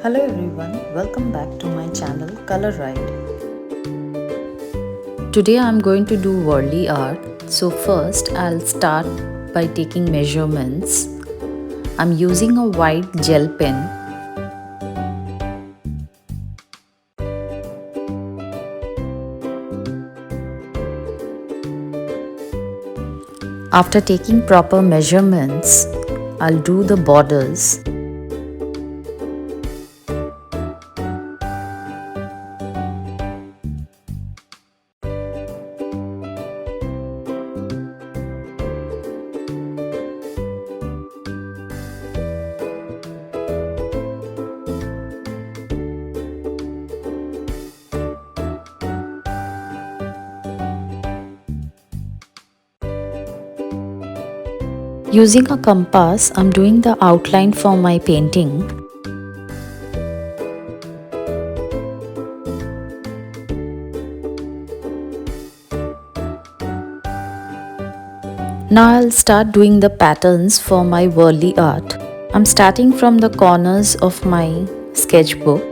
Hello everyone, welcome back to my channel Color Ride. Today I'm going to do Warli art. So first I'll start by taking measurements. I'm using a white gel pen. After taking proper measurements, I'll do the borders. Using a compass, I'm doing the outline for my painting. Now I'll start doing the patterns for my Warli art. I'm starting from the corners of my sketchbook.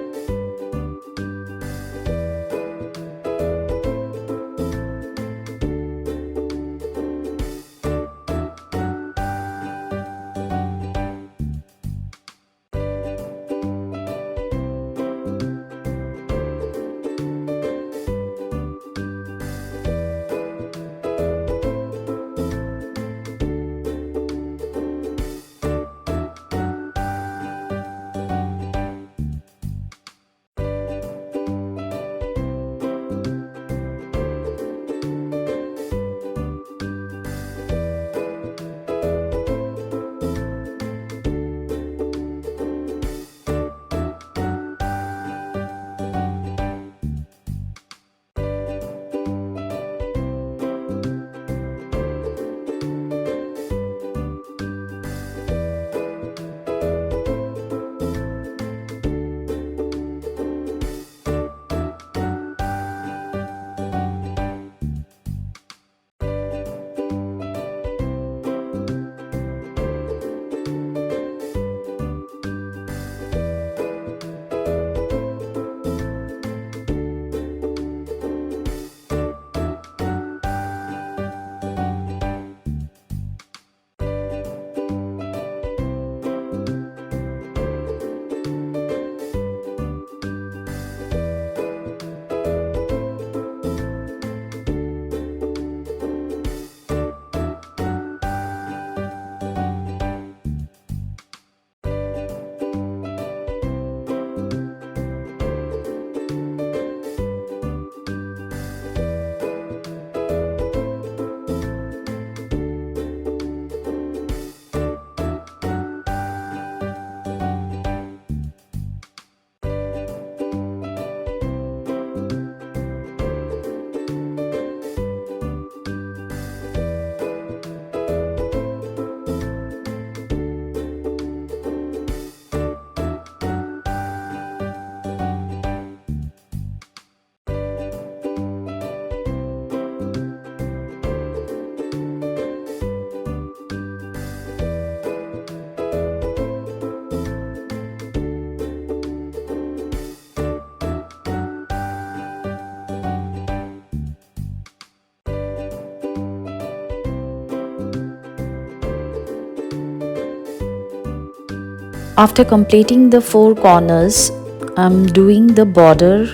After completing the four corners, I'm doing the border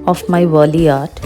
of my Warli art.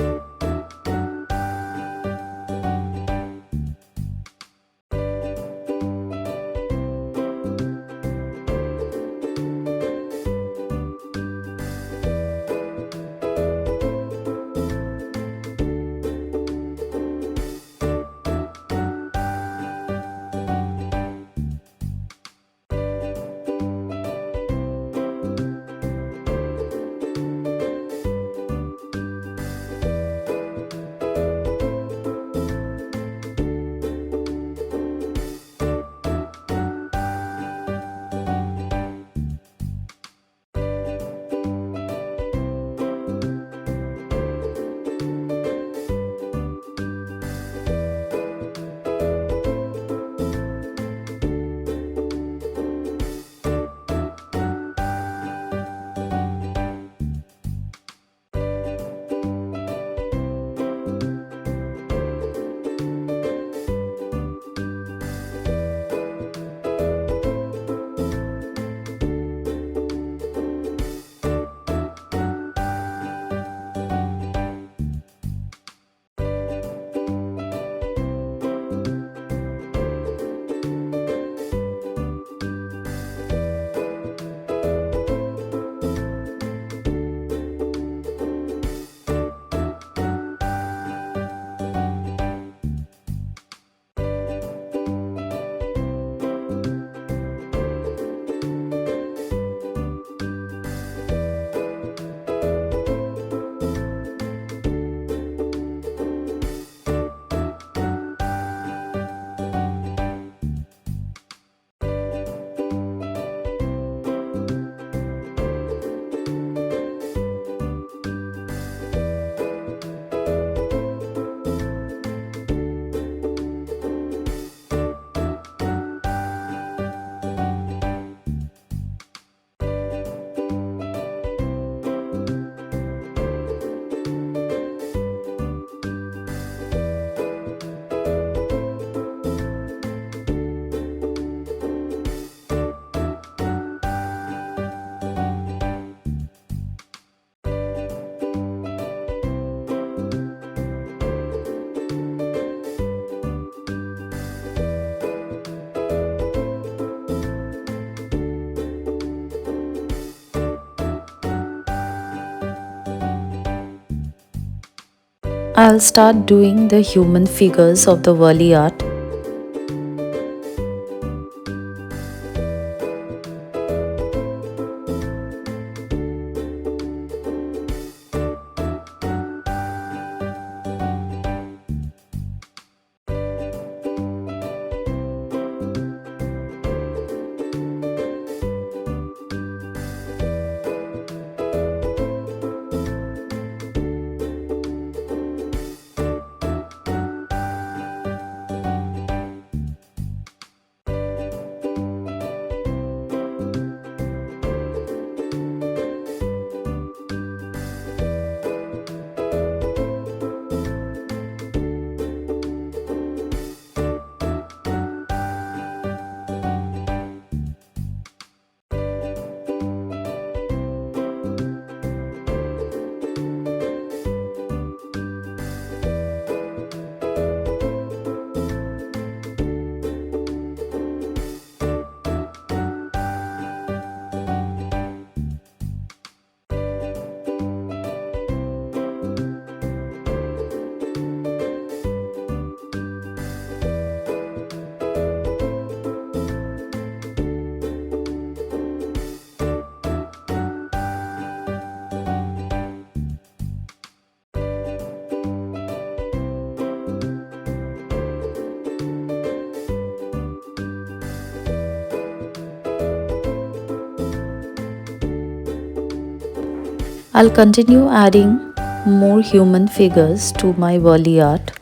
I'll start doing the human figures of the Warli art. I'll continue adding more human figures to my Warli art.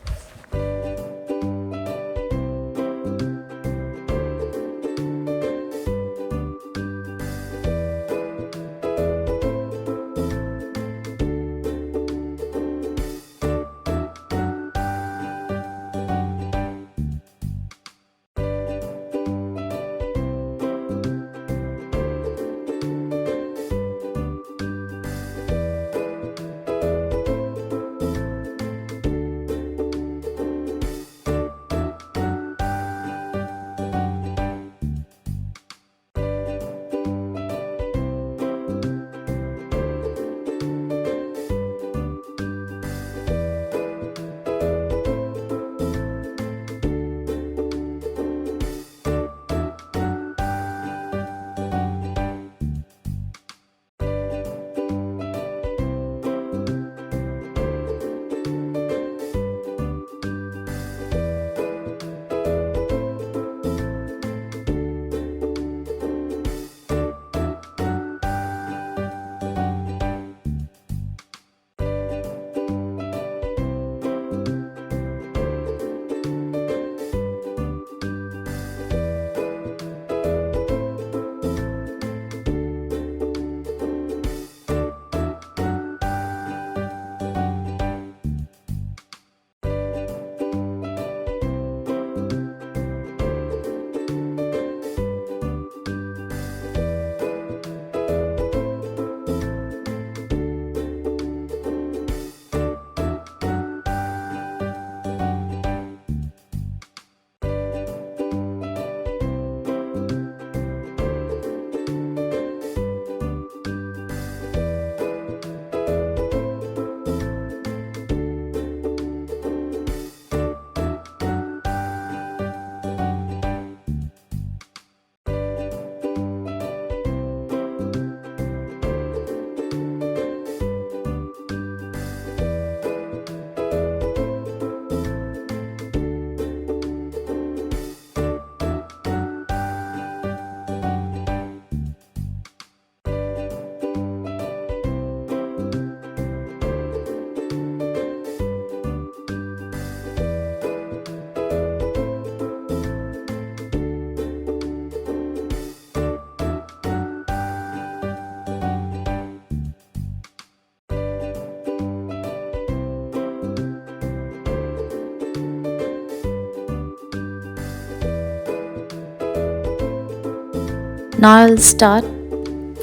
Now I'll start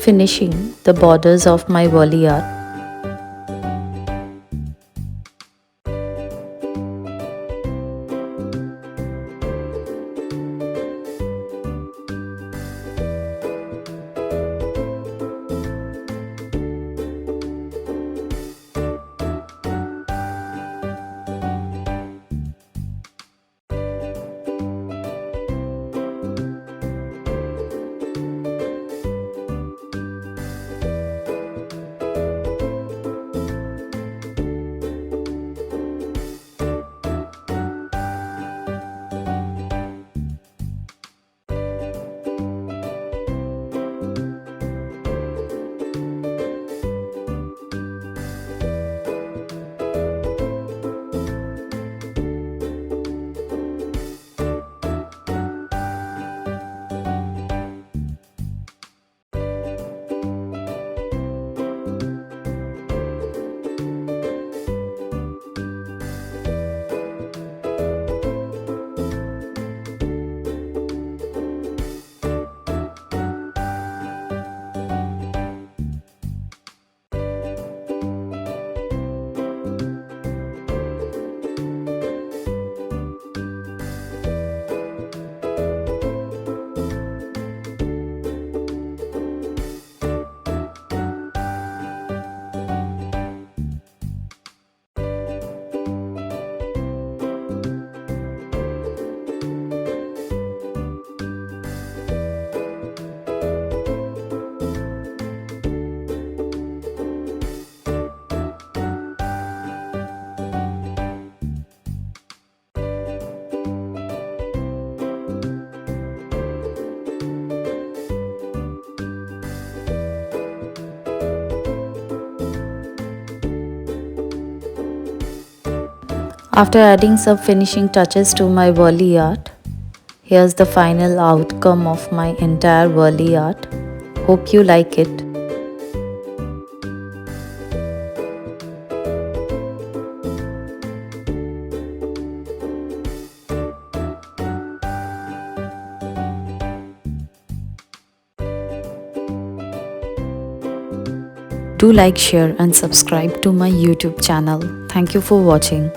finishing the borders of my Warli art. After adding some finishing touches to my Warli art, here's the final outcome of my entire Warli art. Hope you like it. Do like, share and subscribe to my YouTube channel. Thank you for watching.